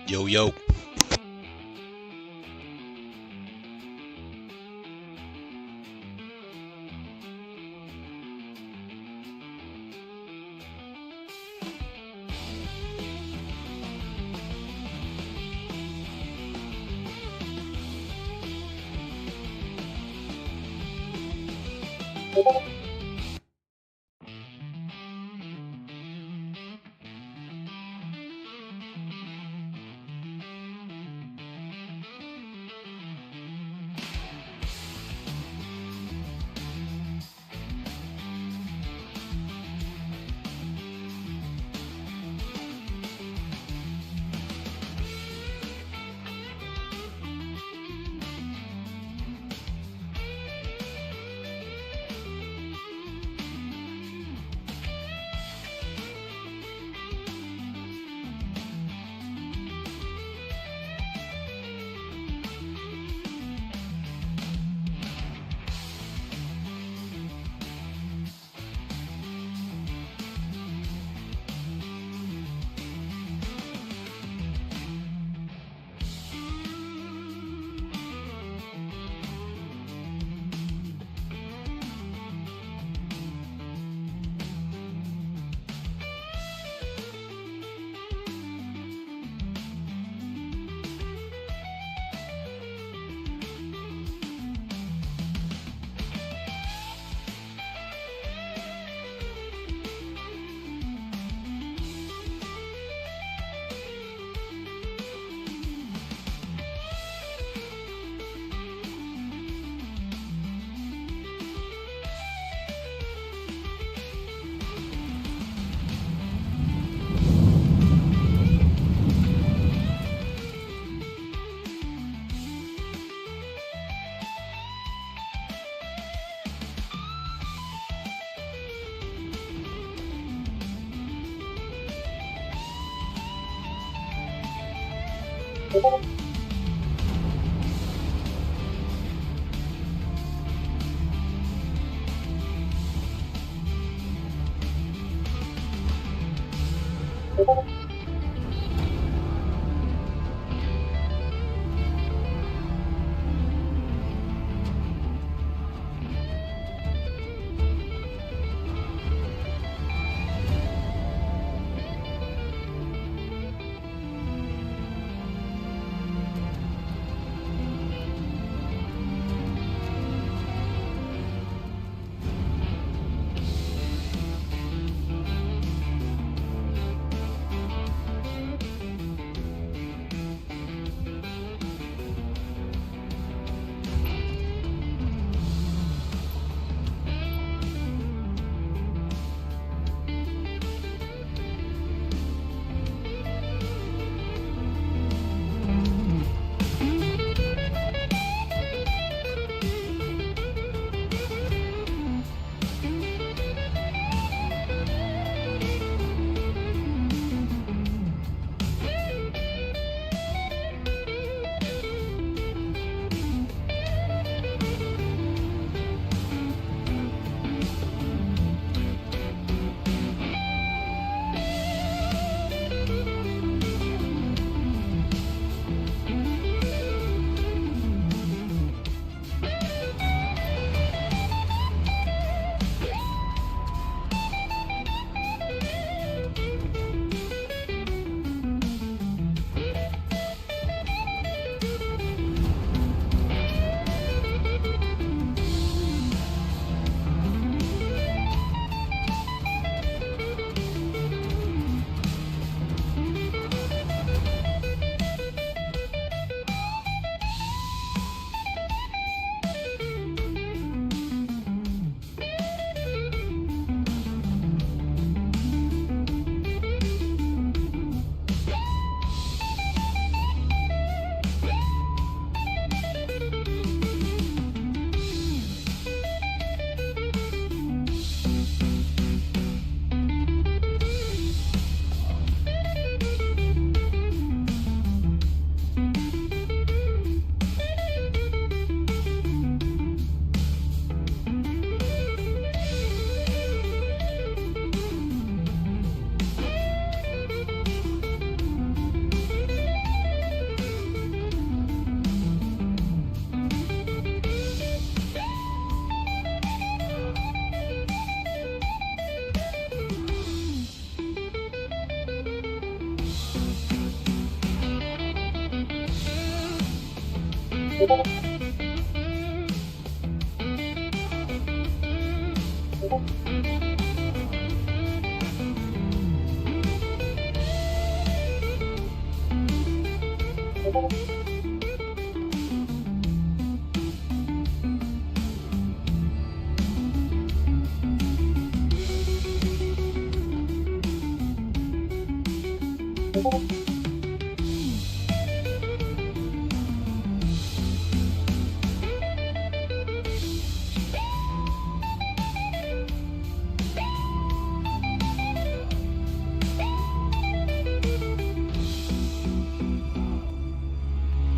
Yo, yo.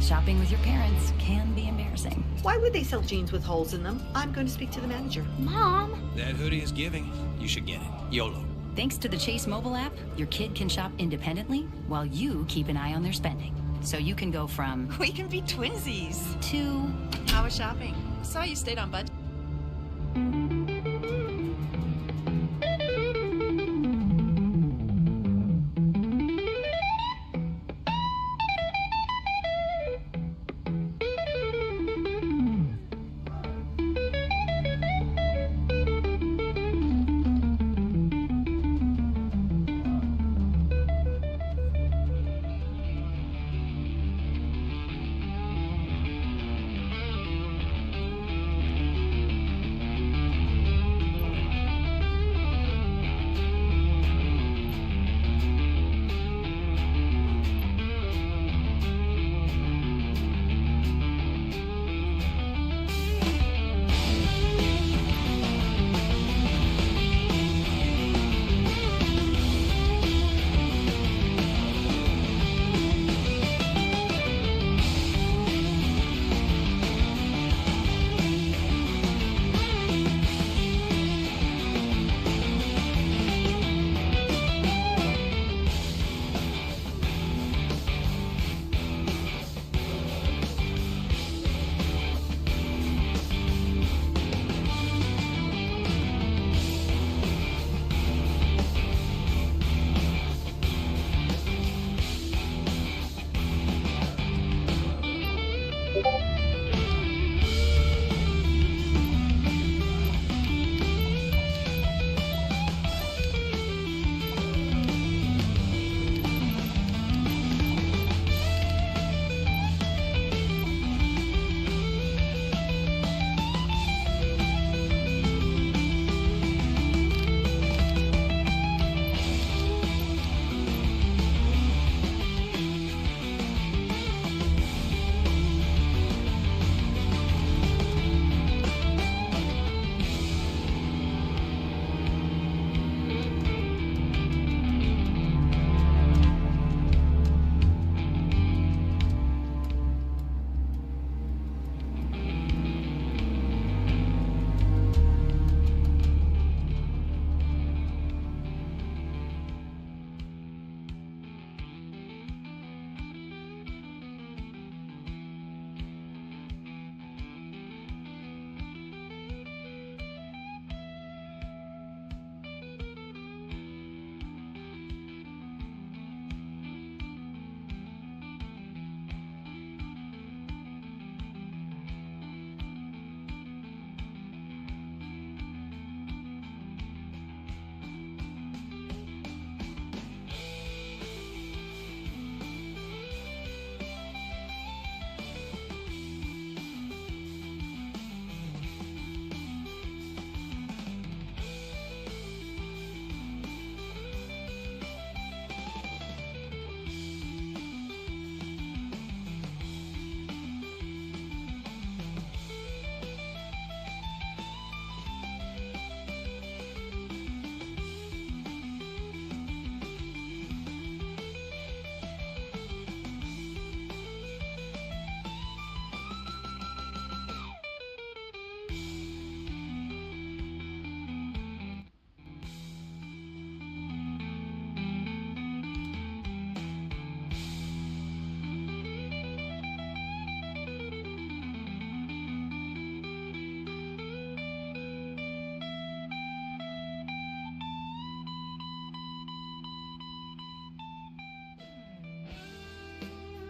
Shopping with your parents can be embarrassing. Why would they sell jeans with holes in them? I'm going to speak to the manager. Mom! That hoodie is giving. You should get it. YOLO. Thanks to the Chase mobile app, your kid can shop independently while you keep an eye on their spending. So you can go from We can be twinsies. to How was shopping? Saw you stayed on budget.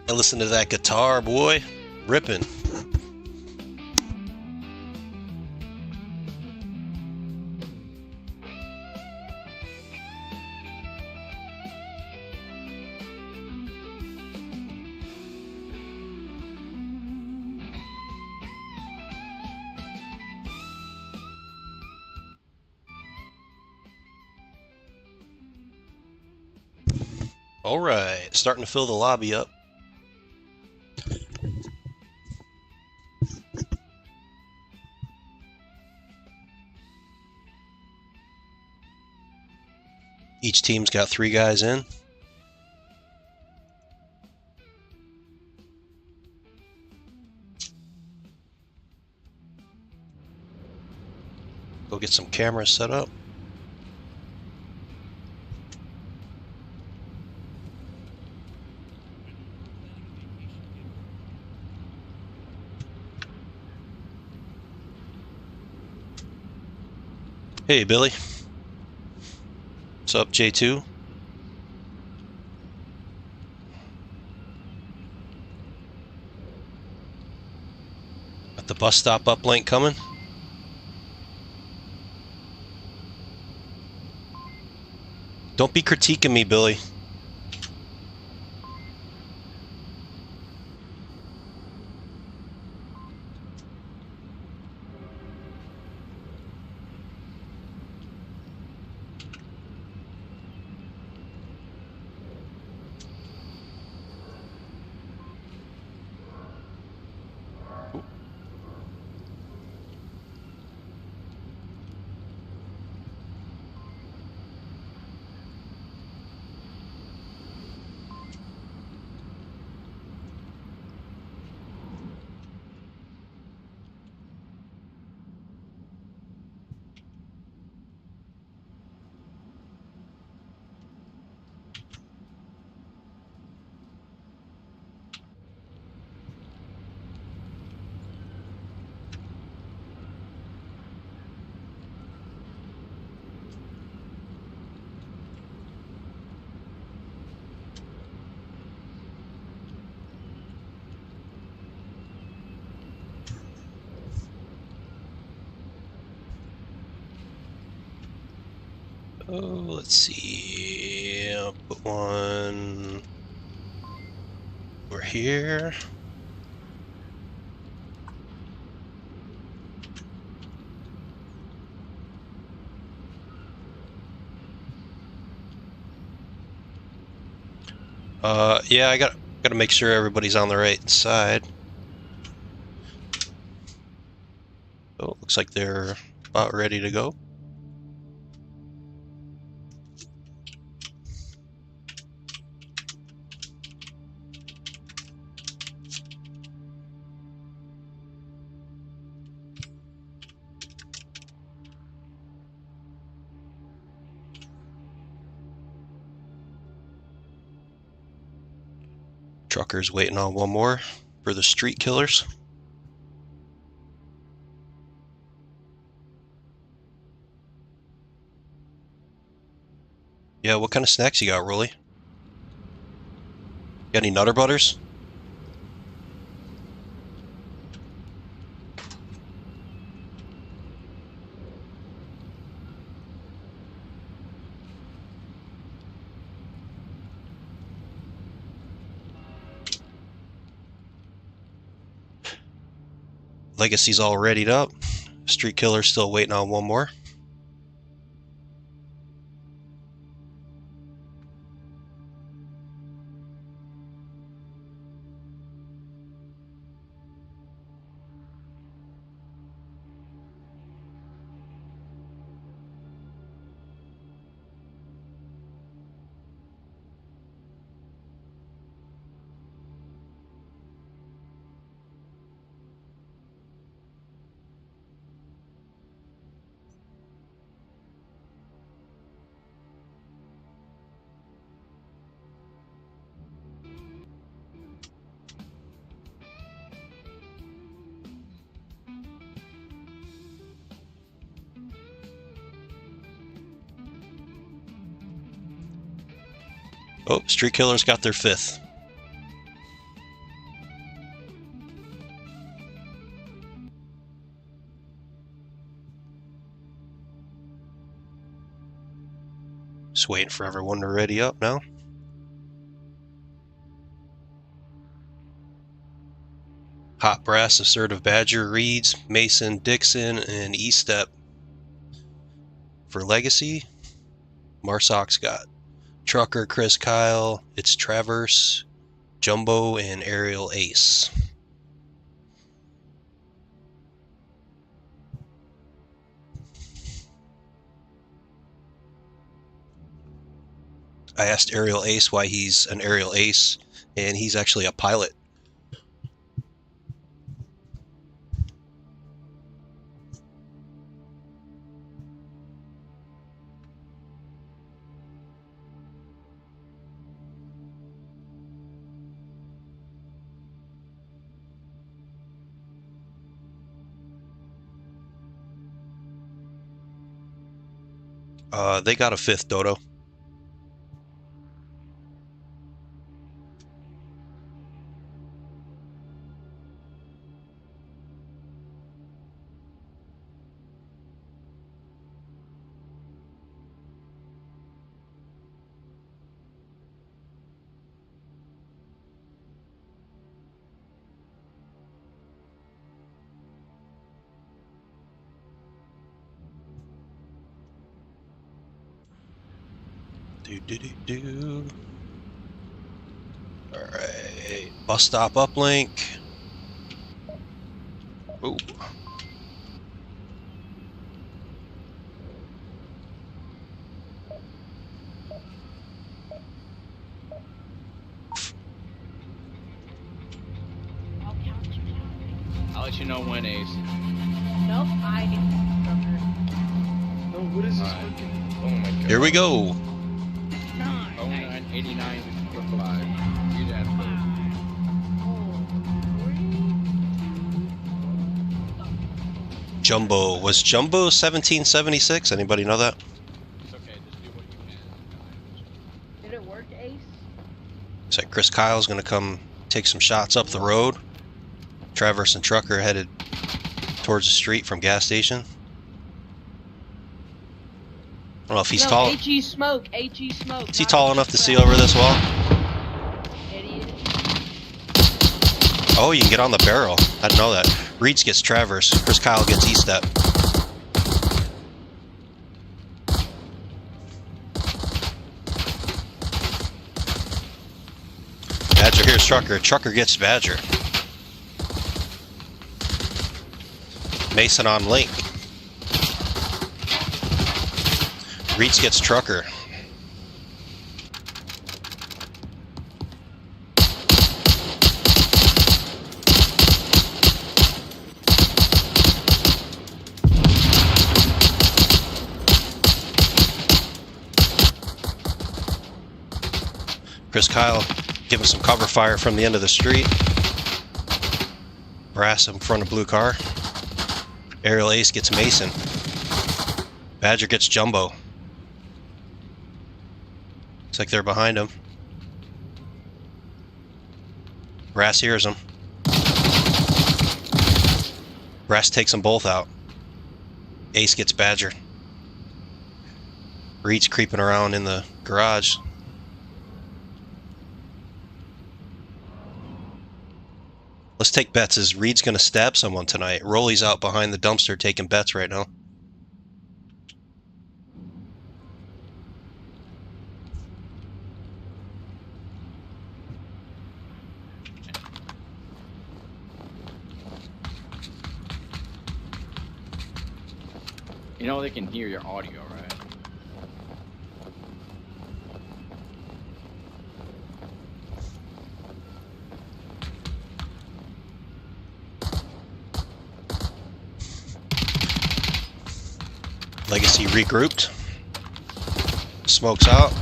And listen to that guitar, boy. Ripping. All right, starting to fill the lobby up. Each team's got 3 guys in. Go get some cameras set up. Hey, Billy. What's up, J2? Got the bus stop uplink coming. Don't be critiquing me, Billy. Oh, let's see. I'll put one over here. Yeah, I gotta make sure everybody's on the right side. Oh, looks like they're about ready to go. Trucker's waiting on one more for the street killers. Yeah, what kind of snacks you got, Rolly? Got any Nutter Butters? Legacy's all readied up. Street killer's still waiting on one more. Oh, street killers got their 5th. Just waiting for everyone to ready up now. Hot Brass, Assertive Badger, Reeds, Mason, Dixon, and E-Step. For Legacy, Marsok's got Trucker, Chris Kyle, it's Traverse, Jumbo, and Aerial Ace. I asked Aerial Ace why he's an Aerial Ace, and he's actually a pilot. They got a 5th dodo. Alright, bus stop uplink. Ooh. I'll let you know when, Ace. Nope, I get Oh, what is this? Alright. Oh my god. Here we go. 0989 5. You dad Jumbo. Was Jumbo 1776? Anybody know that? It's okay, just do what you can. Did it work, Ace? Looks like Chris Kyle's gonna come take some shots up the road. Traverse and Trucker headed towards the street from gas station. I don't know if he's tall. HE smoke, HE smoke. Is he tall enough to see over this wall? Idiot. Oh, you can get on the barrel. I didn't know that. Reeds gets Traverse. Chris Kyle gets E-Step. Badger, here's Trucker. Trucker gets Badger. Mason on Link. Reeds gets Trucker. Chris Kyle giving some cover fire from the end of the street. Brass in front of blue car. Aerial Ace gets Mason. Badger gets Jumbo. Looks like they're behind him. Brass hears them. Brass takes them both out. Ace gets Badger. Reed's creeping around in the garage. Let's take bets. Is Reed's going to stab someone tonight? Rolly's out behind the dumpster taking bets right now. You know they can hear your audio, right? Legacy regrouped. Smoke's out.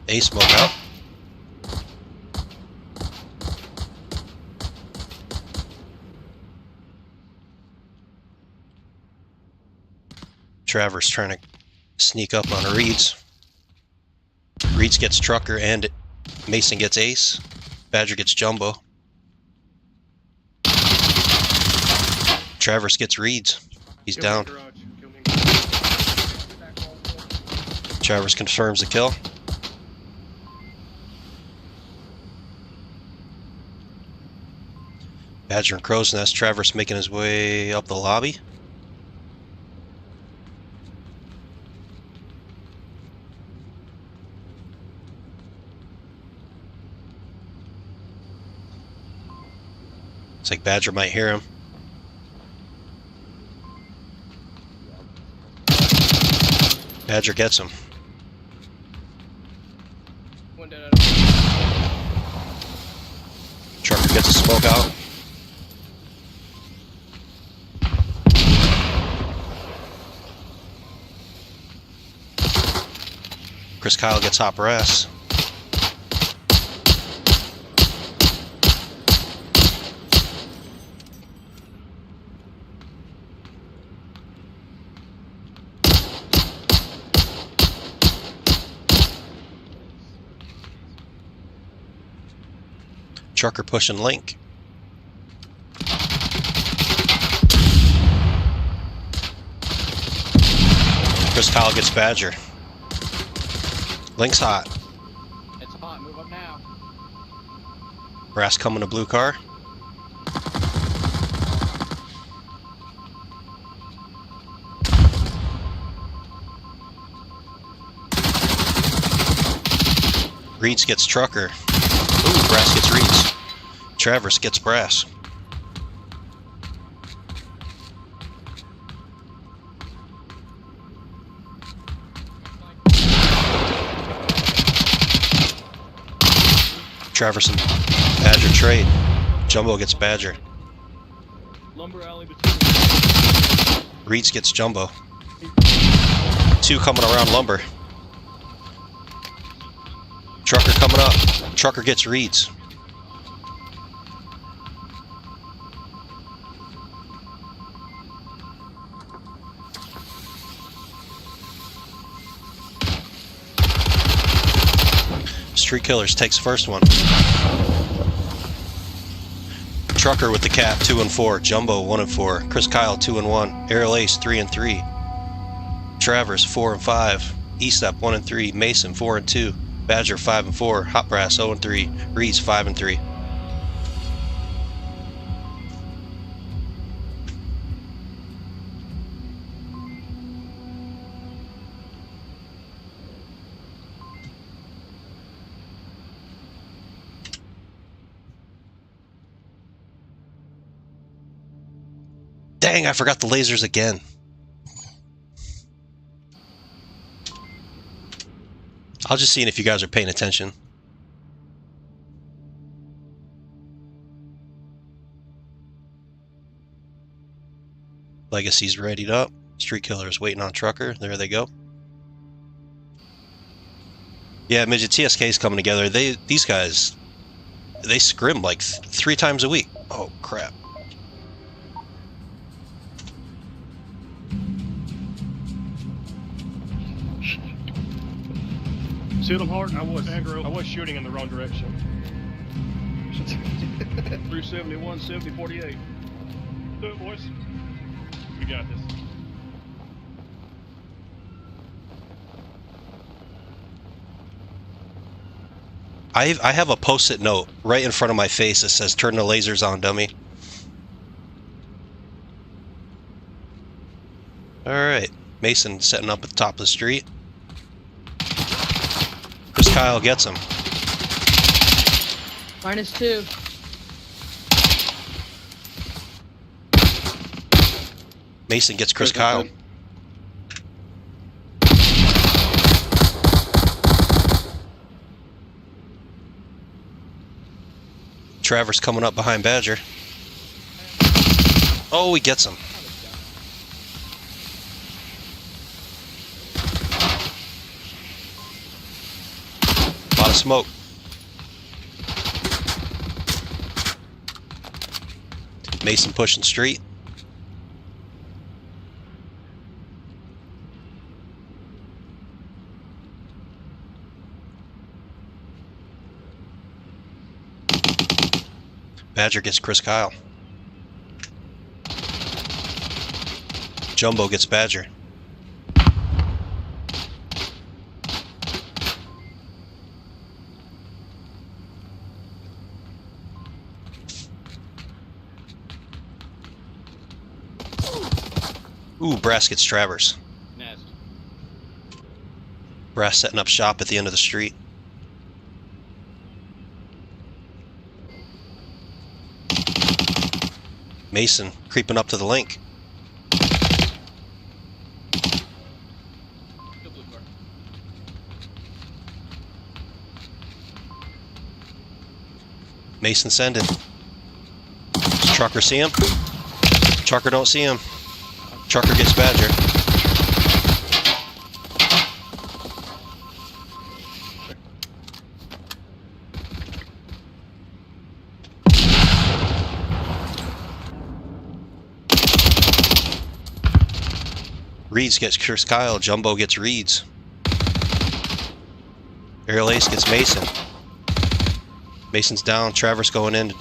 Ace smoke out. Traverse trying to sneak up on Reeds. Reeds gets Trucker and Mason gets Ace. Badger gets Jumbo. Traverse gets Reeds. He's down. Travers confirms the kill. Badger and Crow's Nest. Travers making his way up the lobby. Looks like Badger might hear him. Badger gets him. Trucker gets a smoke out. Chris Kyle gets hot brass. Trucker pushing Link. Chris Kyle gets Badger. Link's hot. It's hot. Move up now. Brass coming to blue car. Reeds gets Trucker. Ooh, Brass gets Reeds. Travers gets Brass. Travers and Badger trade. Jumbo gets Badger. Lumber alley between. Reeds gets Jumbo. Two coming around Lumber. Trucker coming up. Trucker gets Reeds. Street Killers takes first one. Trucker with the cap 2 and 4. Jumbo 1 and 4. Chris Kyle 2 and 1. Aerial Ace 3 and 3. Travers 4 and 5. Estep 1 and 3. Mason 4 and 2. Badger 5 and 4. Hot Brass 0 and 3. Reeds 5 and 3. Dang, I forgot the lasers again. I'll just see if you guys are paying attention. Legacy's readied up. Street Killer's waiting on Trucker. There they go. Yeah, Midget TSK's coming together. These guys, they scrim like 3 times a week. Oh, crap. See them hard? I was shooting in the wrong direction. 371, 70, 48. Do it, boys. We got this. I have a post-it note right in front of my face that says, "Turn the lasers on, dummy." Alright, Mason setting up at the top of the street. Chris Kyle gets him. -2. Mason gets Chris Kyle. Travers coming up behind Badger. Oh, he gets him. A lot of smoke. Mason pushing street. Badger gets Chris Kyle. Jumbo gets Badger. Ooh, Brass gets Travers. Nest. Brass setting up shop at the end of the street. Mason creeping up to the link. Still blue car. Mason sending. Does Trucker see him? Trucker don't see him. Trucker gets Badger. Reeds gets Chris Kyle. Jumbo gets Reeds. Aerial Ace gets Mason. Mason's down. Travers going in to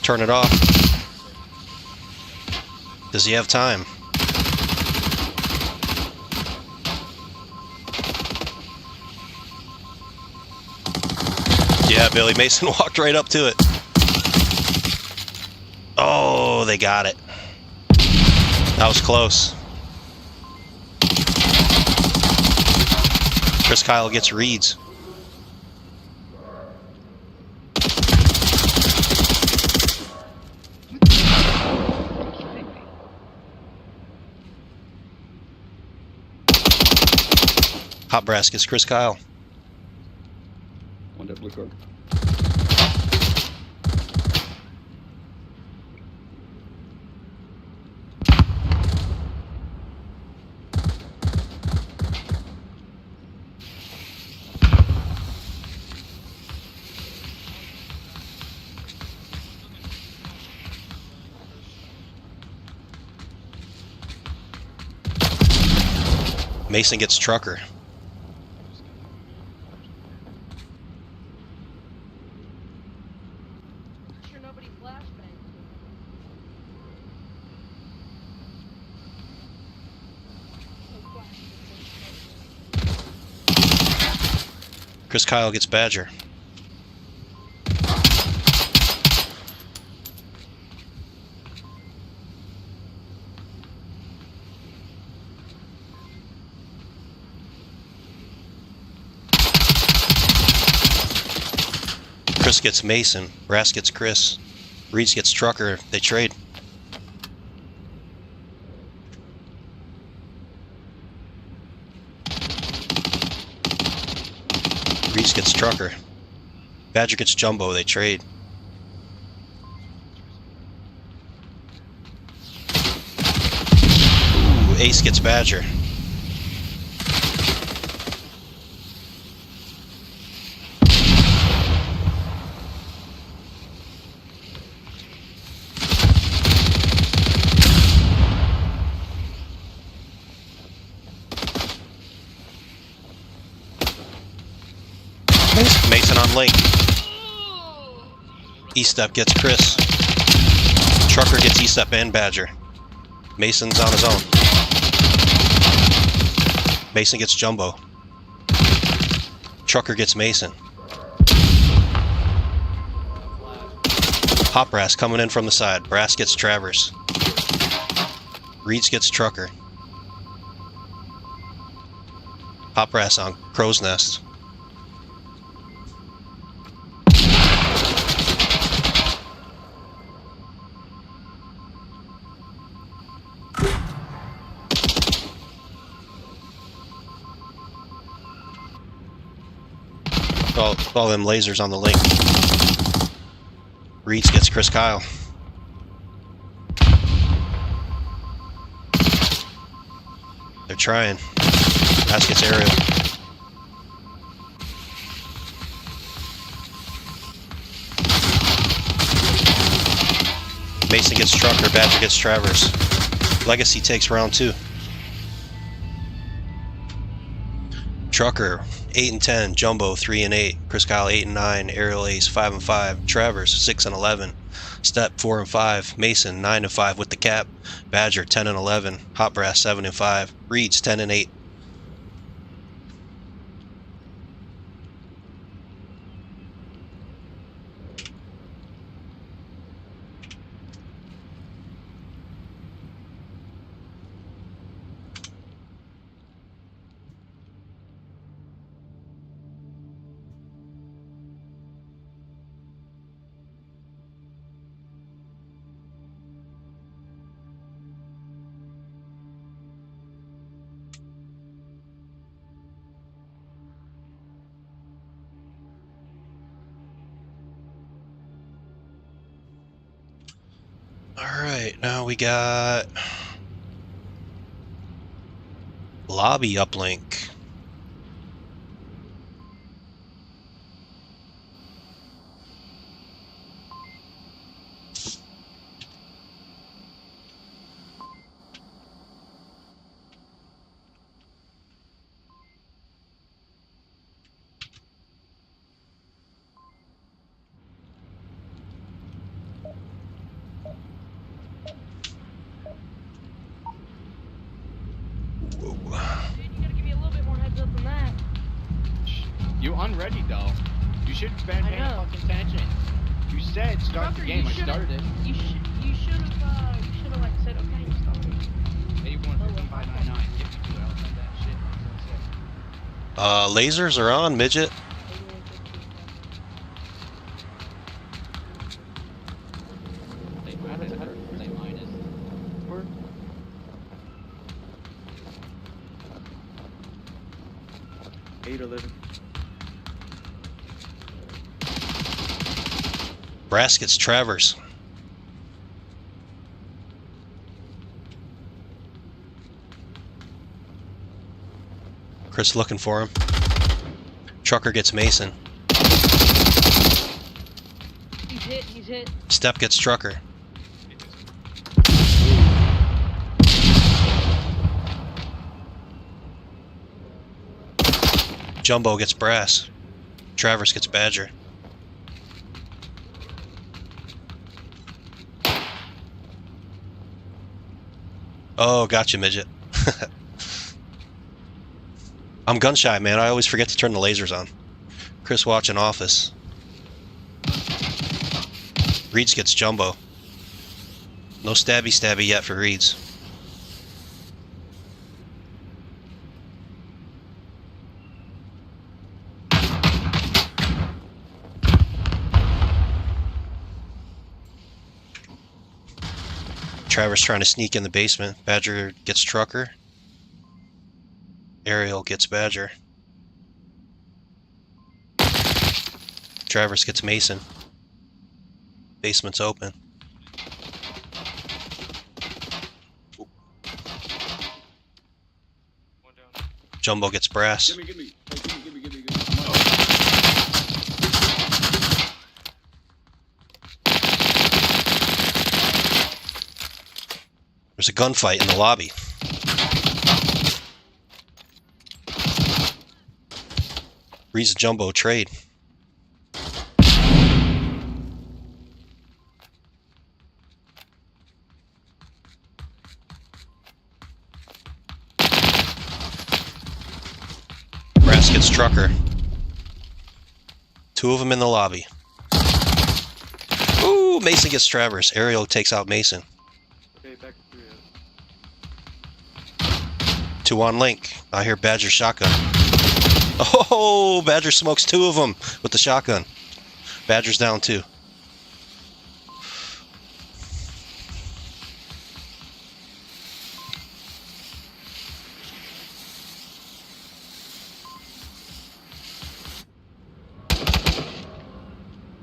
turn it off. Does he have time? Yeah, Billy Mason walked right up to it. Oh, they got it. That was close. Chris Kyle gets Reeds. Hot Brass gets Chris Kyle. One dead blue card. Mason gets Trucker. Sure nobody flashbang. Chris Kyle gets Badger. Chris gets Mason. Brass gets Chris. Reeds gets Trucker. They trade. Reeds gets Trucker. Badger gets Jumbo. They trade. Ooh, Ace gets Badger. Mason on link. E-Step gets Chris. Trucker gets E-Step and Badger. Mason's on his own. Mason gets Jumbo. Trucker gets Mason. Hot Brass coming in from the side. Brass gets Travers. Reeds gets Trucker. Hot Brass on Crow's Nest. All them lasers on the link. Reeds gets Chris Kyle. They're trying. Brass gets Aerial. Mason gets Trucker. Badger gets Travers. Legacy takes round 2. Trucker 8 and 10, Jumbo 3 and 8, Chris Kyle 8 and 9, Aerial Ace 5 and 5, Travers 6 and 11, Step 4 and 5, Mason 9 and 5 with the cap, Badger 10 and 11, Hot Brass 7 and 5, Reeds 10 and 8. Alright, now we got lobby uplink. Whoa. Dude, you gotta give me a little bit more heads up than that. You unready though. You shouldn't spend I any know. fucking tension. You said start Tucker, the game. you I should've- started it. You should have like said, okay, you started. 81-5599. Give me to it. I'll send that shit. That's it. Lasers are on, midget. They minus. Brass gets Travers. Chris looking for him. Trucker gets Mason. He's hit. Step gets Trucker. Jumbo gets Brass. Travers gets Badger. Oh, gotcha, midget. I'm gun shy, man. I always forget to turn the lasers on. Chris watching Office. Reeds gets Jumbo. No stabby yet for Reeds. Travers trying to sneak in the basement. Badger gets Trucker. Ariel gets Badger. Travers gets Mason. Basement's open. Jumbo gets Brass. Give me. There's a gunfight in the lobby. Reed's Jumbo trade. Brass gets Trucker. Two of them in the lobby. Ooh, Mason gets Travers. Ariel takes out Mason. Okay, back to 3. Two on link. I hear Badger shotgun. Oh, Badger smokes two of them with the shotgun. Badger's down two.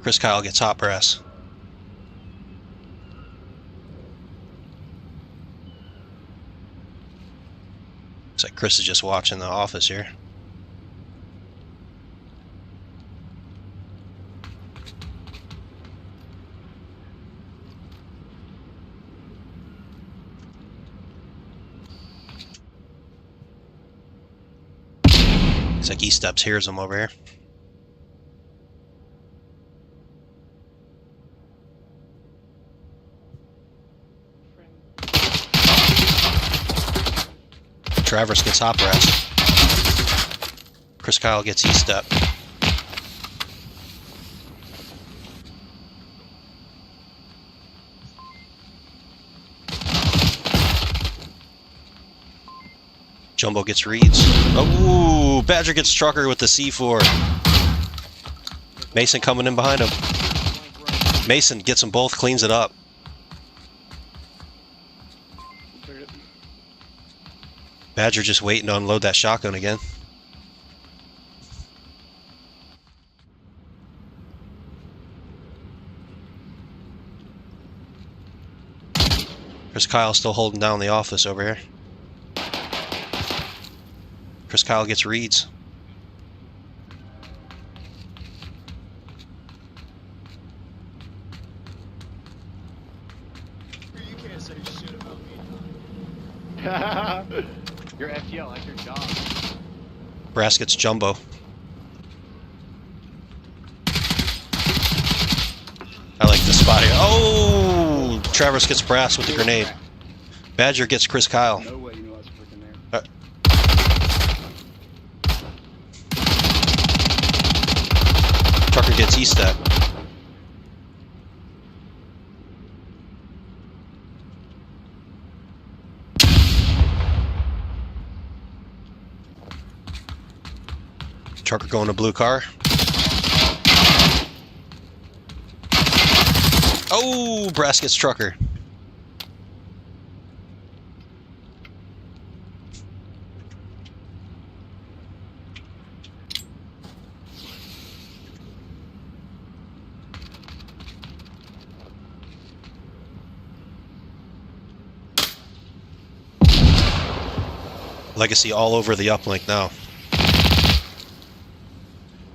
Chris Kyle gets hot brass. Looks like Chris is just watching the office here. Looks like E-Steps hears him over here. Travers gets hot brass. Chris Kyle gets E-Step. Jumbo gets Reeds. Oh, Badger gets Trucker with the C4. Mason coming in behind him. Mason gets them both, cleans it up. Badger just waiting to unload that shotgun again. Chris Kyle still holding down the office over here. Chris Kyle gets reads. You can't say shit about me. Your FTL, like your job. Brass gets Jumbo. I like the spot here. Oh! Travis gets Brass with the grenade. Badger gets Chris Kyle. No way you knew I was freaking there. Trucker gets E-step. Trucker going to blue car. Oh, Brass gets Trucker. Legacy all over the uplink now.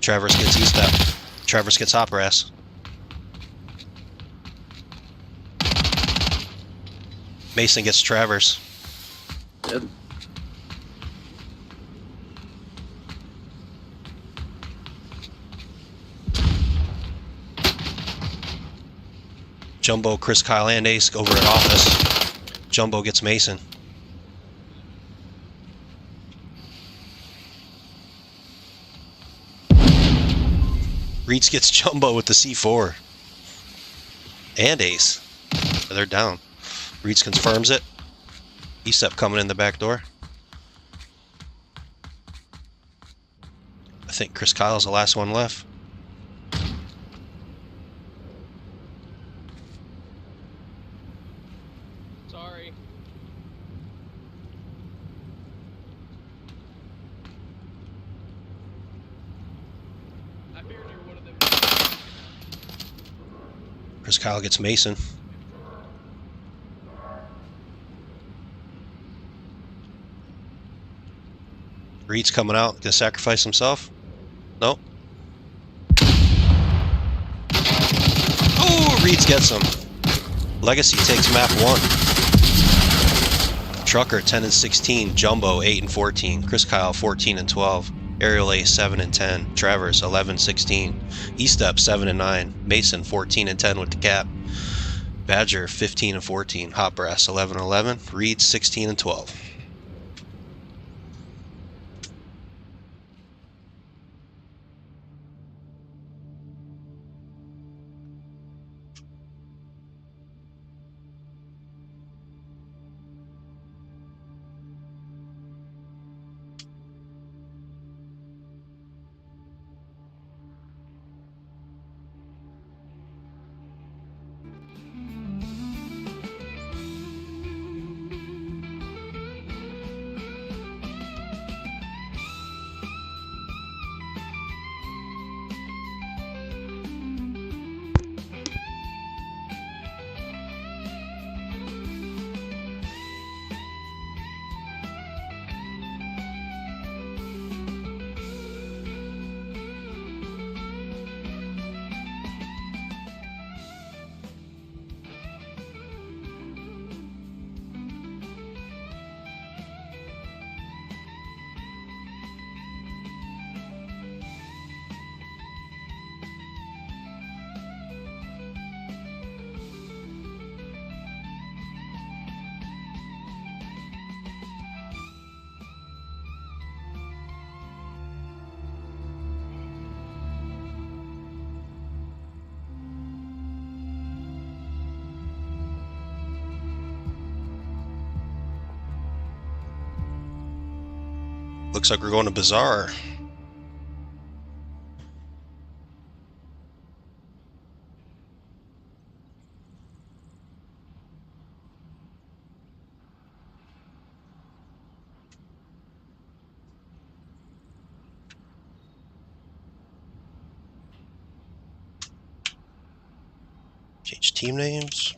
Travers gets E-step. Travers gets hot brass. Mason gets Travers. Good. Jumbo, Chris, Kyle, and Ace over at office. Jumbo gets Mason. Reeds gets Jumbo with the C4. And Ace. They're down. Reeds confirms it. E-step coming in the back door. I think Chris Kyle's the last one left. Sorry. I figured you were one of them. Chris Kyle gets Mason. Reed's coming out. Gonna sacrifice himself? Nope. Oh, Reed's gets him. Legacy takes map 1. Trucker 10 and 16. Jumbo 8 and 14. Chris Kyle 14 and 12. Aerial A 7 and 10. Travers 11 16. E-step 7 and 9. Mason 14 and 10 with the cap. Badger 15 and 14. Hot brass 11 and 11. Reed 16 and 12. Looks like we're going to Bazaar. Change team names.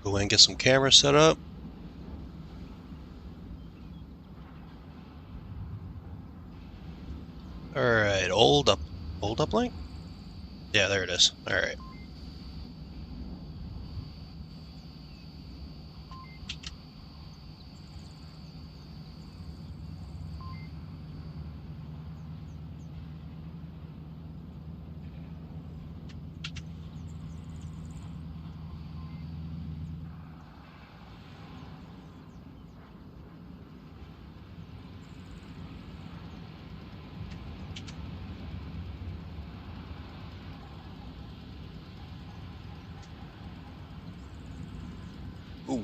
Go in and get some cameras set up. Alright, old uplink? Yeah, there it is. Alright. Ooh.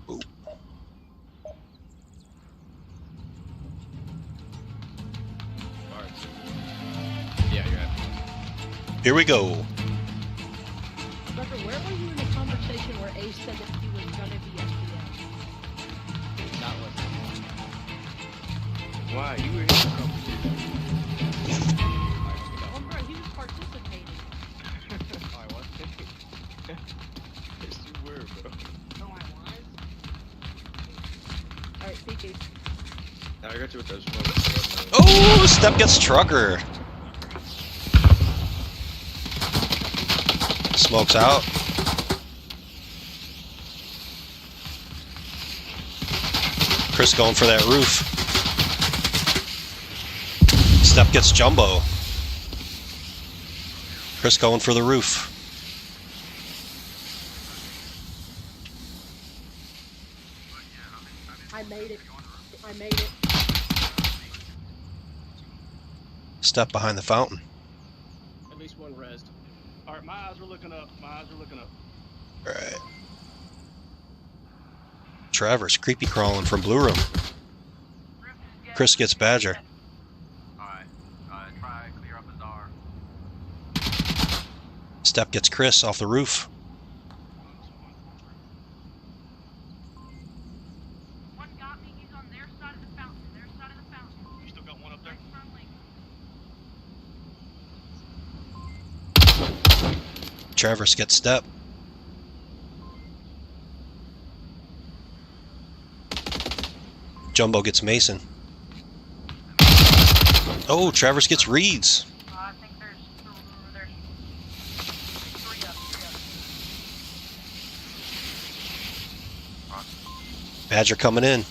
Ooh. Yeah, you're at. Here we go. Rucker, where were you in the conversation where Ace said that he was gonna be SPF? Not listening. Why? You were in the conversation. Oh, bro, he was participating. I was. Yes, you were, bro. No, I was. Alright, CT. Now I got you with those smoke. Oh, Step gets Trucker. Smokes out. Chris going for that roof. Step gets Jumbo. Chris going for the roof. I made it. I made it. Step behind the fountain. At least one rest. All right, my eyes are looking up. My eyes are looking up. Alright. Travers creepy crawling from Blue Room. Chris gets Badger. Alright. Try clear up Azar. Step gets Chris off the roof. One got me. He's on their side of the fountain. Their side of the fountain. You still got one up there? Travers gets Step. Jumbo gets Mason. Oh, Travers gets Reeds. I think there's 3 up. Badger coming in.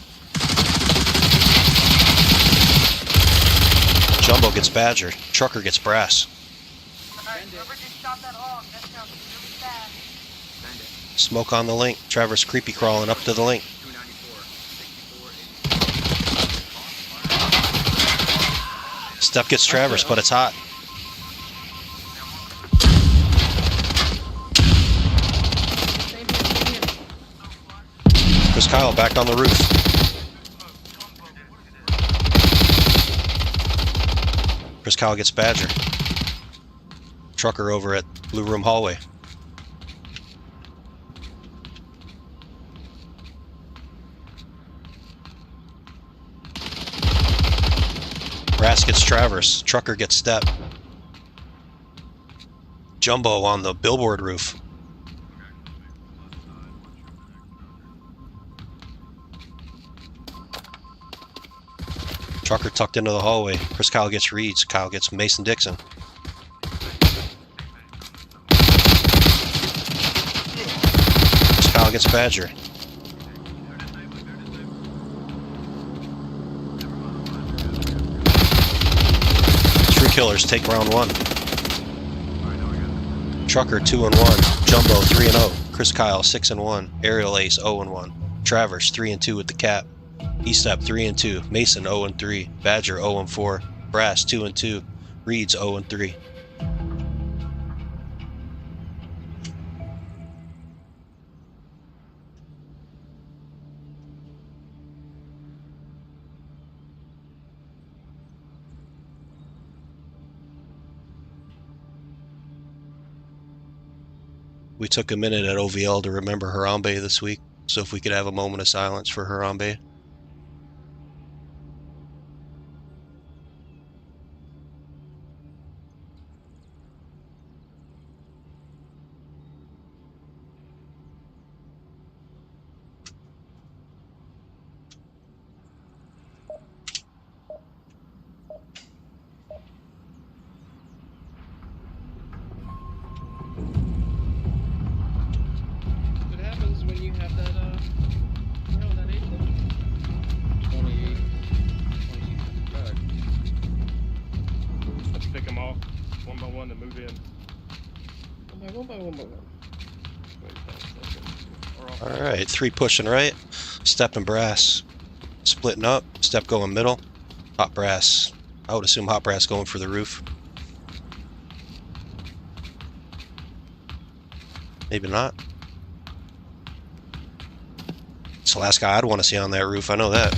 Jumbo gets Badger. Trucker gets Brass. Alright, whoever just shot that hog, that sounds really bad. Smoke on the link. Travers creepy crawling up to the link. 294, 64, Step gets Travers, but it's hot. Same here. Chris Kyle back on the roof. Chris Kyle gets Badger. Trucker over at Blue Room hallway. Brass gets Travers. Trucker gets Step. Jumbo on the billboard roof. Trucker tucked into the hallway. Chris Kyle gets Reeds. Kyle gets Mason Dixon. Chris Kyle gets Badger. Three killers take round 1. Trucker 2-1. Jumbo 3-0. Chris Kyle 6-1. Aerial Ace 0-1. Travers 3-2 with the cap. E-Step 3-2. Mason 0-3. Badger 0-4. Brass 2-2. Reeds 0-3. We took a minute at OVL to remember Harambe this week, so if we could have a moment of silence for Harambe. What happens when you have that, that age limit? 28. 26. Let's pick them off one by one to move in. One by one. Wait, or off. Alright, 3 pushing right. Step and brass splitting up. Step going middle. Hot brass. I would assume hot brass going for the roof. Maybe not. It's the last guy I'd want to see on that roof, I know that.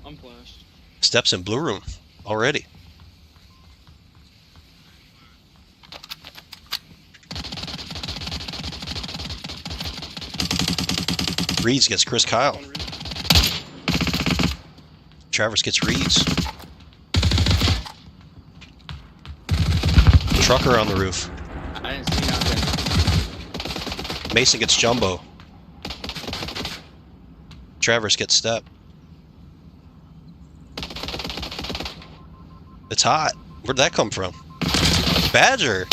I'm flashed. Steps in blue room already. Reeds gets Chris Kyle. Travers gets Reeds. Trucker on the roof. I didn't see nothing. Mason gets Jumbo. Travers gets Step. It's hot. Where'd that come from? Badger!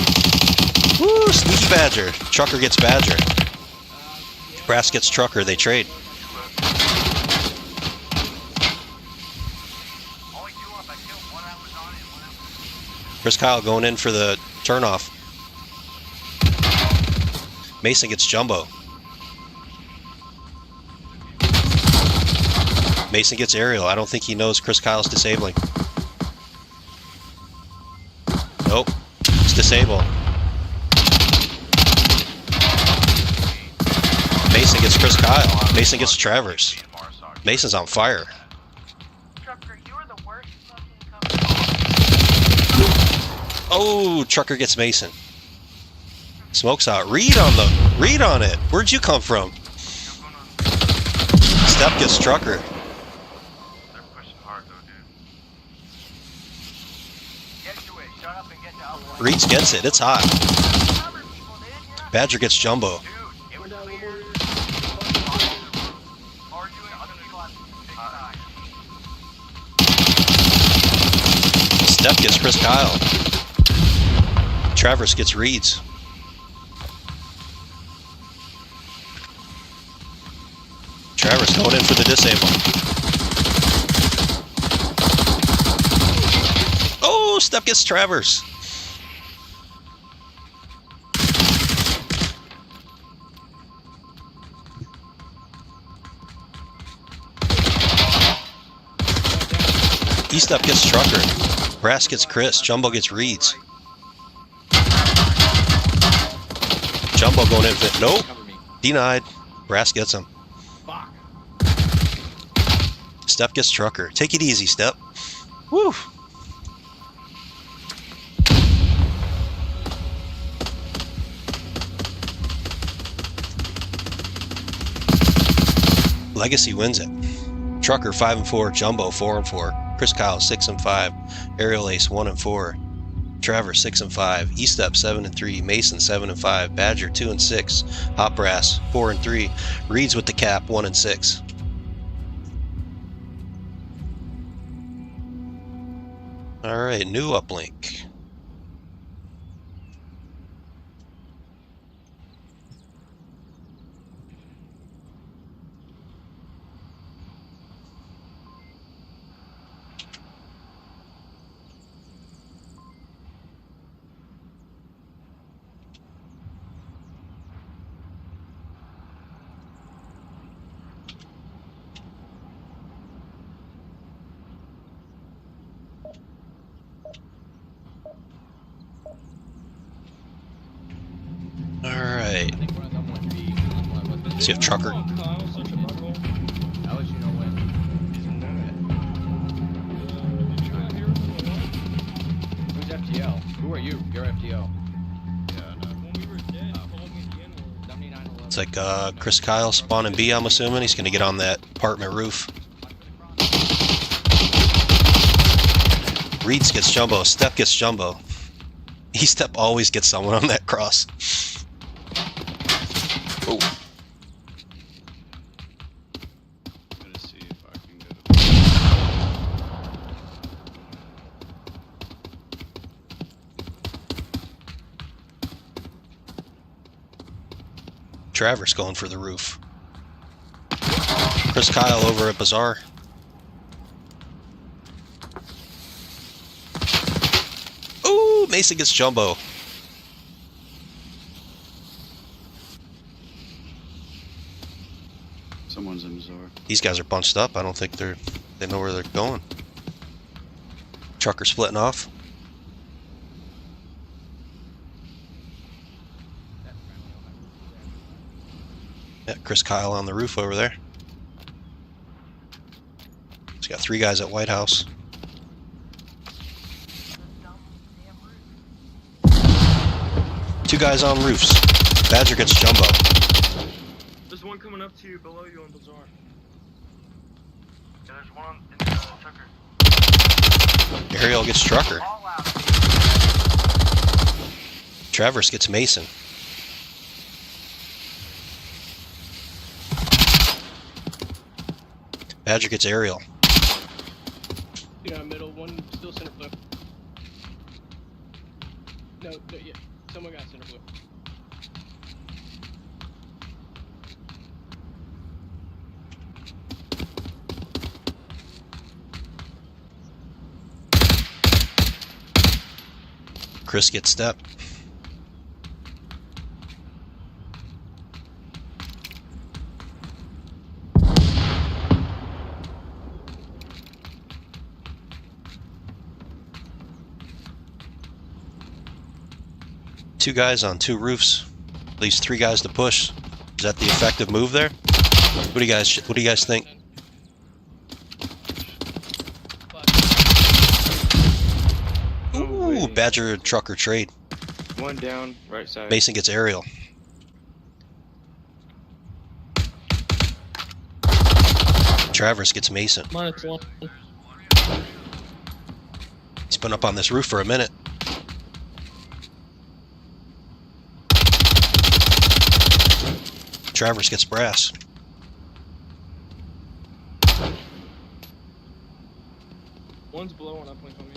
Woo! Sneaky Badger. Trucker gets Badger. Brass gets Trucker. They trade. Chris Kyle going in for the turnoff. Mason gets Jumbo. Mason gets Aerial. I don't think he knows Chris Kyle's disabling. Nope. It's disabled. Mason gets Chris Kyle. Mason gets Travers. Mason's on fire. Oh, Trucker gets Mason. Smoke's out. Reed on it. Where'd you come from? Step gets Trucker. Reeds gets it. It's hot. Badger gets Jumbo. Step gets Chris Kyle. Travers gets Reeds. Travers going in for the disable. Oh, Step gets Travers. E-Step gets Trucker. Brass gets Chris. Jumbo gets Reeds. Jumbo going in for nope. Denied. Brass gets him. Fuck. Step gets Trucker. Take it easy, Step. Woo. Legacy wins it. Trucker 5-4, Jumbo 4-4, Chris Kyle 6-5, Aerial Ace 1-4, Travers 6-5, E-Step 7-3, Mason 7-5, Badger 2-6, Hot Brass 4-3, Reeds with the cap 1-6. All right, new uplink. Alright. I think we're on 1B. See if Trucker. Kyle, such a butthole. I'll let you know when. Who's FTL? Who are you? You're FTL. It's like Chris Kyle spawning B, I'm assuming. He's going to get on that apartment roof. Reeds gets Jumbo. Step gets Jumbo. E-Step always gets someone on that cross. Oh. Gonna see if I can go to... Travers going for the roof. Chris Kyle over at Bazaar. Ooh, Mason gets Jumbo. Someone's in Bazaar. These guys are bunched up. I don't think they know where they're going. Trucker splitting off. Yeah, Chris Kyle on the roof over there. He's got 3 guys at White House. Two guys on roofs. Badger gets Jumbo. There's one coming up to you, below you on Bazaar. Yeah, there's one in the trucker. Ariel gets Trucker. Travers gets Mason. Badger gets Ariel. Yeah, middle, one still center blue. No, yeah, someone got center blue. Chris gets Step. Two guys on 2 roofs. Leaves 3 guys to push. Is that the effective move there? What do you guys think? Ooh, Badger and Trucker trade. One down, right side. Mason gets Ariel. Travers gets Mason. -1. He's been up on this roof for a minute. Travers gets Brass. One's below on uplink on me.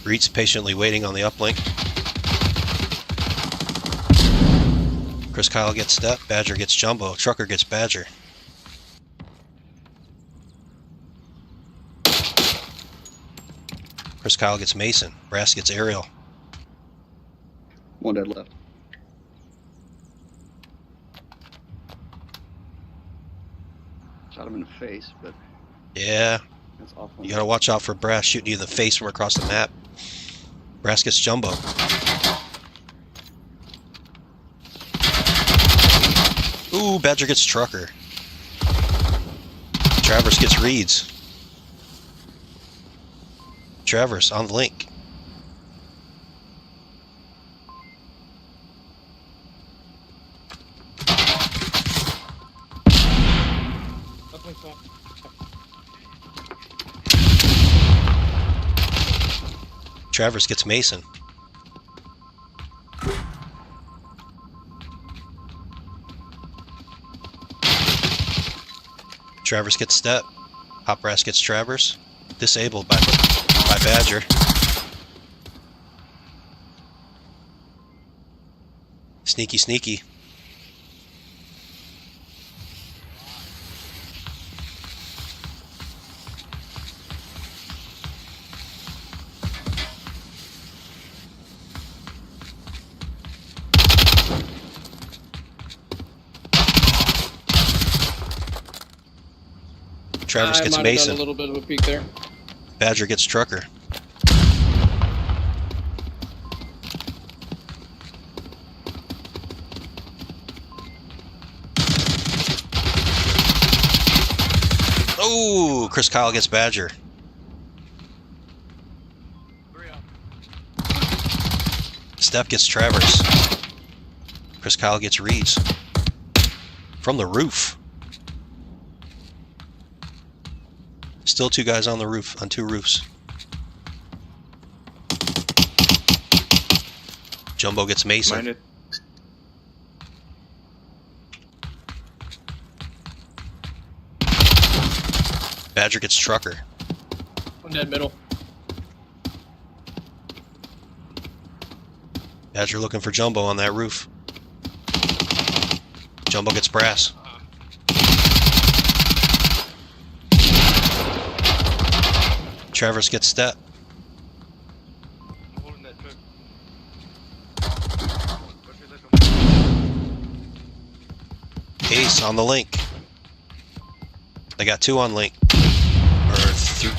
Reed's patiently waiting on the uplink. Chris Kyle gets Step. Badger gets Jumbo. Trucker gets Badger. Chris Kyle gets Mason. Brass gets Ariel. One dead left. Shot him in the face, but Yeah, that's awful. you gotta watch out for Brass shooting you in the face from across the map. Brass gets Jumbo. Ooh, Badger gets Trucker. Travers gets Reeds. Travers on the link. Uplink's off. Travers gets Mason. Travers gets Step. Hot Brass gets Travers. Disabled by Badger. Sneaky, sneaky. Travers gets I might have done Mason. a little bit of a peek there. Badger gets Trucker. Oh, Chris Kyle gets Badger. 3 up. Steph gets Travers. Chris Kyle gets Reeds. From the roof. Still 2 guys on the roof, on 2 roofs. Jumbo gets Mason. Minus. Badger gets Trucker. One dead middle. Badger looking for Jumbo on that roof. Jumbo gets Brass. Travers gets Step. I'm holding that truck. Ace on the link. They got 2 on link. Or 3.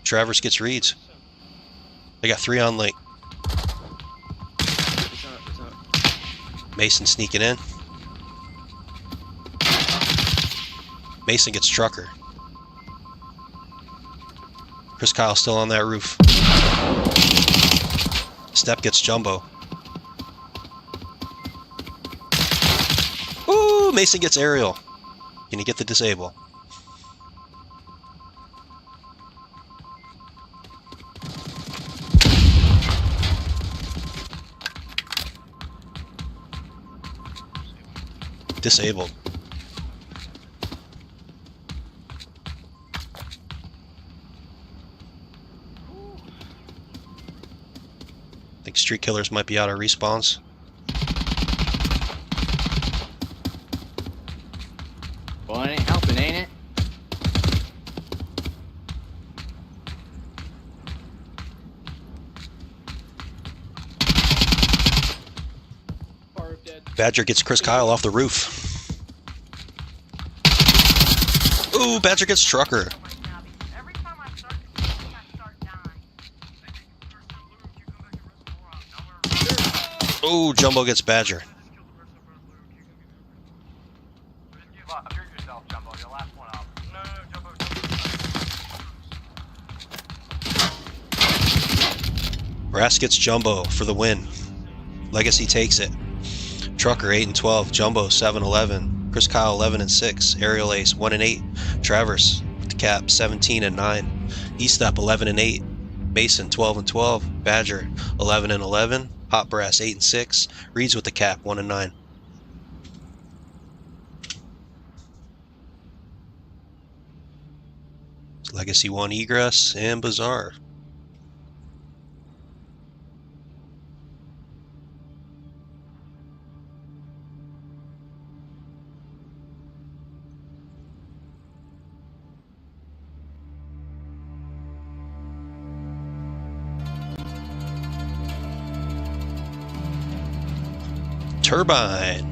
Travers gets Reeds. They got 3 on link. It's not. Mason sneaking in. Mason gets Trucker. Chris Kyle still on that roof. Step gets Jumbo. Ooh, Mason gets Aerial. Can you get the disable? Disabled. I think Street Killers might be out of respawns. Well, it ain't helping, ain't it? Far roof dead. Badger gets Chris Kyle off the roof. Ooh, Badger gets Trucker. Every time I start dying. Ooh, Jumbo gets Badger. Appear yourself, Jumbo. Your last one up. No, Jumbo. Brass gets Jumbo for the win. Legacy takes it. Trucker 8 and 12. Jumbo 7-11. Chris Kyle 11 and 6. Aerial Ace 1 and 8. Travers with the cap 17 and 9. E-Step 11 and 8. Mason 12 and 12. Badger 11 and 11. Hot Brass 8 and 6. Reeds with the cap 1 and 9. Legacy 1 Egress and Bazaar. Turbine.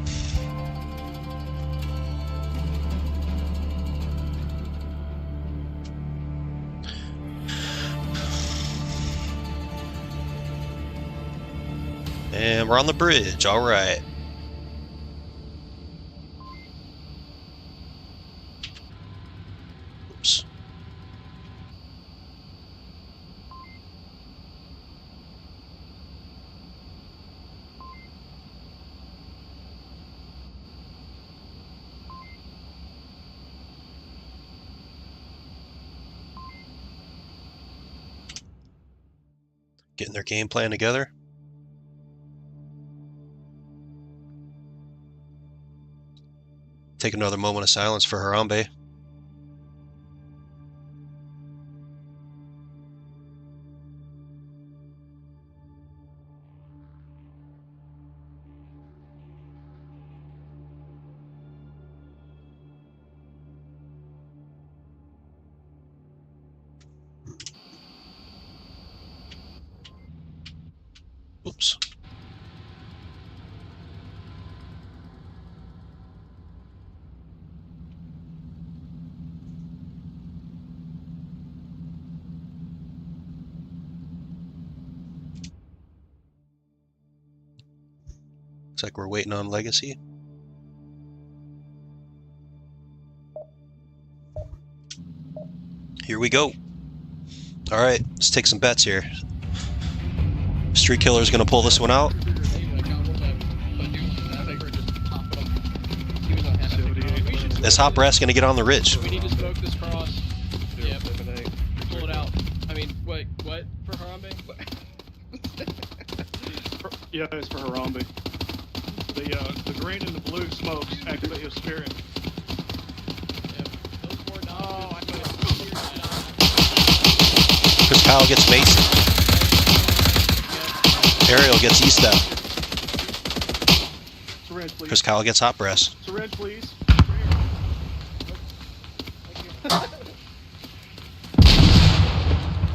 And we're on the bridge, all right. Oops. Getting their game plan together. Take another moment of silence for Harambe. Oops. Looks like we're waiting on Legacy. Here we go. Alright, let's take some bets here. Street Killer's gonna pull this one out. Is Hot Brass gonna get on the ridge? We need to smoke this cross. Yep. Pull it out. I mean, wait, what? For Harambe? Yeah, it's for Harambe. The green and the blue smokes activate his spirit. Yep. Those four dogs. Chris Kyle gets Mason. Ariel gets E-Step. Syringe, please. Chris Kyle gets Hot Brass. Syringe, please.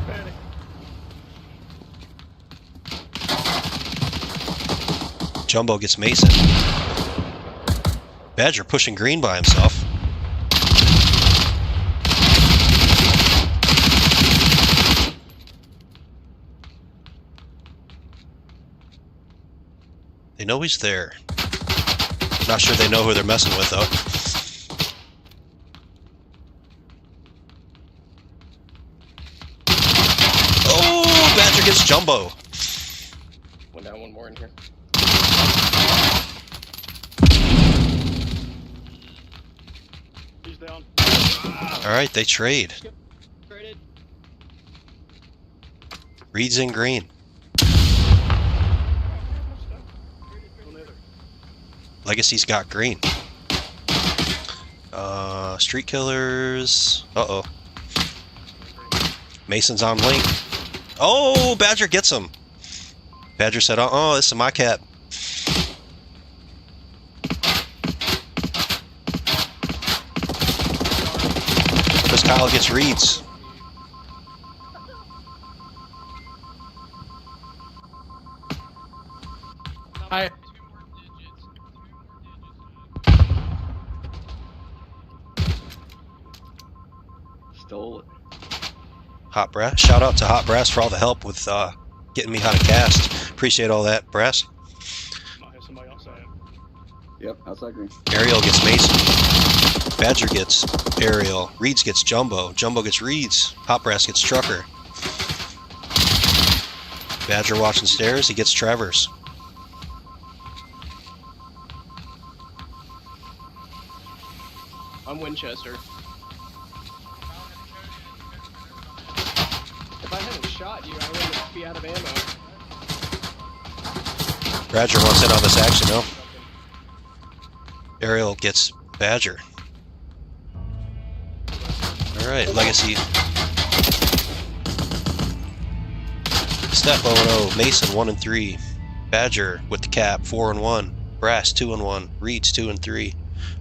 Panic. Jumbo gets Mason. Badger pushing green by himself. They know he's there. Not sure they know who they're messing with though. Oh, Badger gets Jumbo. One down, one more in here. He's down. Alright, they trade. Traded. Reed's in green. Legacy's got green. Street Killers. Uh-oh. Mason's on link. Oh, Badger gets him. Badger said, uh-oh, this is my cat. Chris Kyle gets Reeds. Hi. Stole it. Hot Brass. Shout out to Hot Brass for all the help with getting me how to cast. Appreciate all that, Brass. Might have somebody outside. Yep, outside green. Ariel gets Mason. Badger gets Ariel. Reeds gets Jumbo. Jumbo gets Reeds. Hot Brass gets Trucker. Badger watching stairs. He gets Travers. I'm Winchester. If I hadn't shot you, I wouldn't be out of ammo. Badger wants in on this action, though. Ariel gets Badger. Alright, Legacy. Step 0-0. Mason 1 and 3. Badger with the cap 4 and 1. Brass 2 and 1. Reeds 2 and 3.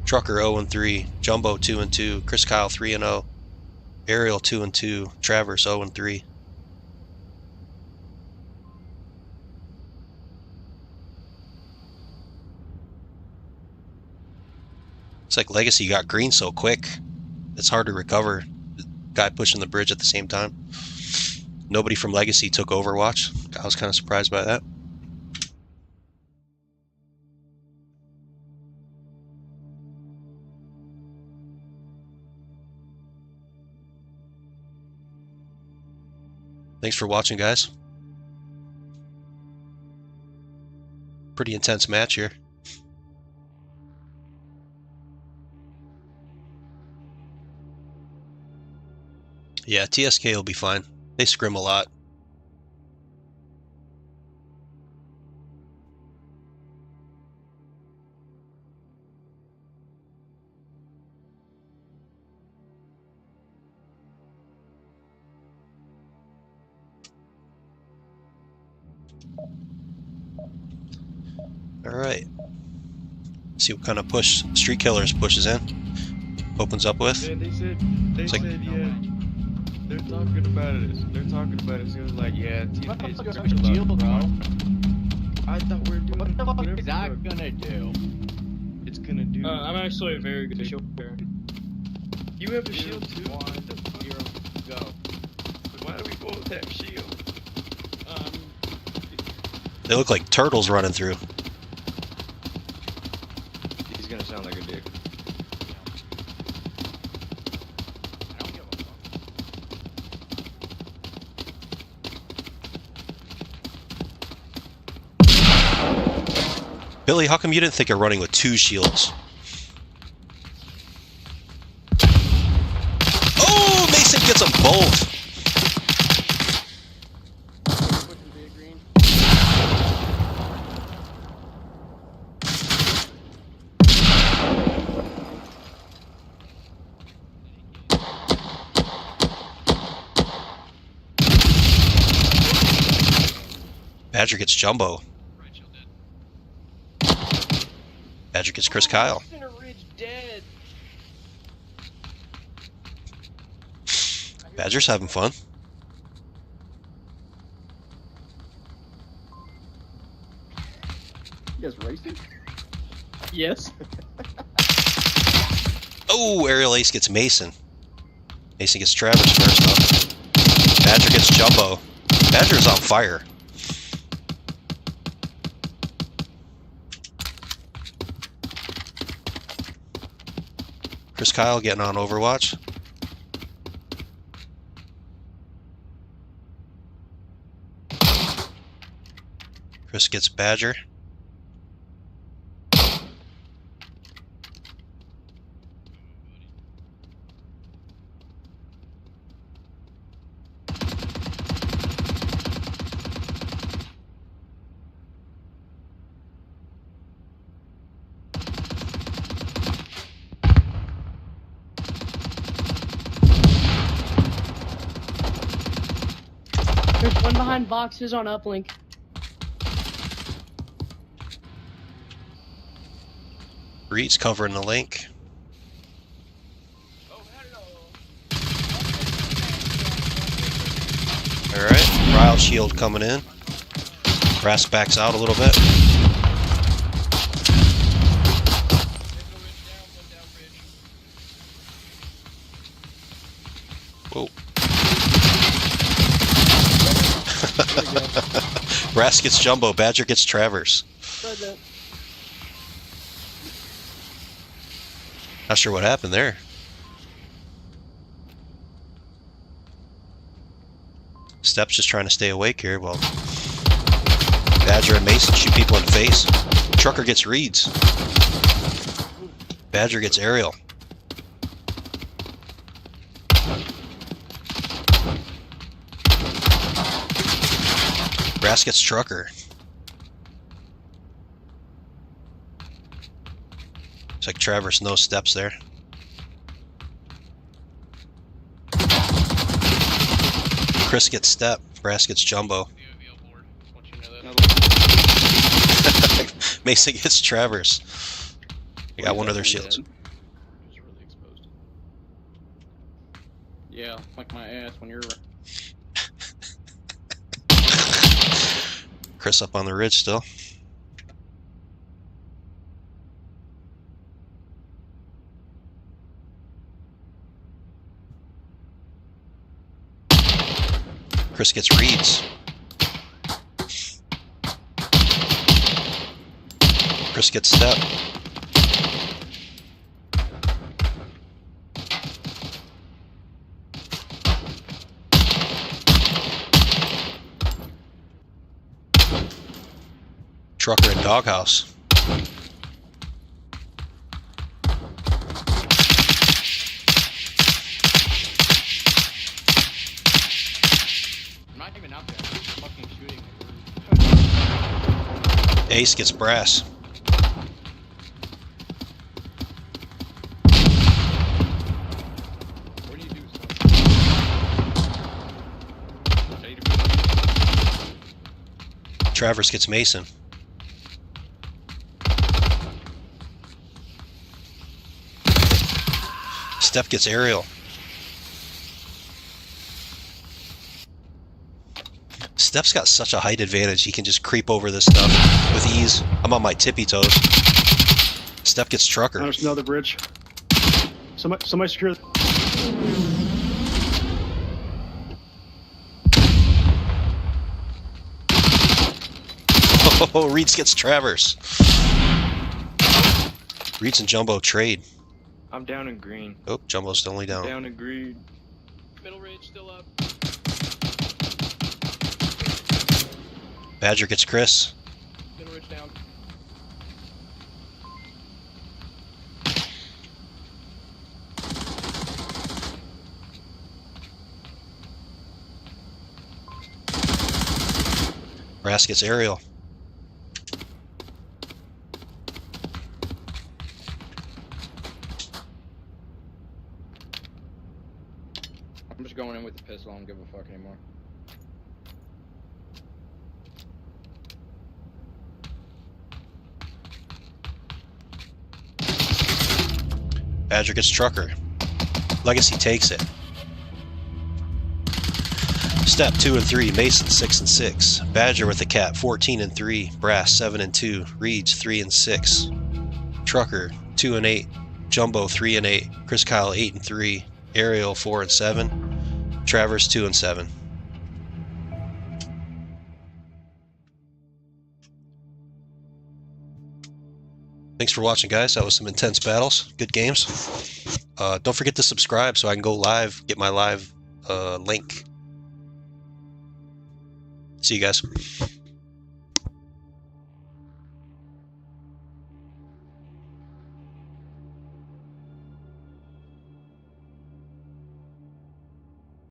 Trucker 0 and 3. Jumbo 2 and 2. Chris Kyle 3 and 0. Ariel 2 and 2. Travers 0 and 3. It's like Legacy got green so quick. It's hard to recover. Guy pushing the bridge at the same time. Nobody from Legacy took Overwatch. I was kind of surprised by that. Thanks for watching, guys. Pretty intense match here. Yeah, TSK will be fine. They scrim a lot. Alright. See what kind of push Street Killers pushes in. Opens up with. Yeah, they said yeah. They're talking about it. They're talking about it. So it was like, yeah, TFK's What the fuck a is a shield, bro? I thought we were doing What the fuck whatever is that fuck gonna do? It's gonna do. I'm actually a very good shield player. You have a shield too. 1, 0, go. Why do we both have shield? They look like turtles running through. He's gonna sound like a dick. I don't give a fuck. Billy, how come you didn't think of running with 2 shields? Oh, Mason gets them both. Pushing big green. Badger gets Jumbo. Badger gets Chris Kyle. Center Ridge dead. Badger's having fun. You guys racing? Yes. Oh, Aerial Ace gets Mason. Mason gets Travis first up. Badger gets Jumbo. Badger's on fire. Chris Kyle getting on Overwatch. Chris gets Badger. There's one behind boxes on uplink. Reed's covering the link. Alright, Ryle shield coming in. Brass backs out a little bit. Whoa. Brass gets Jumbo, Badger gets Travers. Not sure what happened there. Steps just trying to stay awake here while Badger and Mason shoot people in the face. Trucker gets Reeds. Badger gets Aerial. Brass gets Trucker. It's like Travers, no steps there. Chris gets Step. Brass gets Jumbo. Mason gets Travers. They got one of their shields. Yeah, like my ass when you're. Chris up on the ridge still. Chris gets Reeds. Chris gets Step. Trucker and Doghouse. I'm not even out there. I'm just fucking shooting. Ace gets Brass. What do you do, Travers gets Mason. Step gets Aerial. Step's got such a height advantage, he can just creep over this stuff with ease. I'm on my tippy toes. Step gets Trucker. There's another bridge. Somebody secure. Oh, Reeds gets Travers. Reeds and Jumbo trade. I'm down in green. Oh, Jumbo's the only down. Down in green. Middle ridge still up. Badger gets Chris. Middle ridge down. Brass gets aerial. I'm just going in with the pistol. I don't give a fuck anymore. Badger gets trucker. Legacy takes it. Step 2 and 3, Mason 6 and 6. Badger with the cat 14 and 3. Brass 7 and 2. Reeds 3 and 6. Trucker 2 and 8. Jumbo 3 and 8. Chris Kyle 8 and 3. Ariel 4 and 7. Travers 2 and 7. Thanks for watching, guys. That was some intense battles. Good games. Don't forget to subscribe so I can go live, get my live link. See you guys.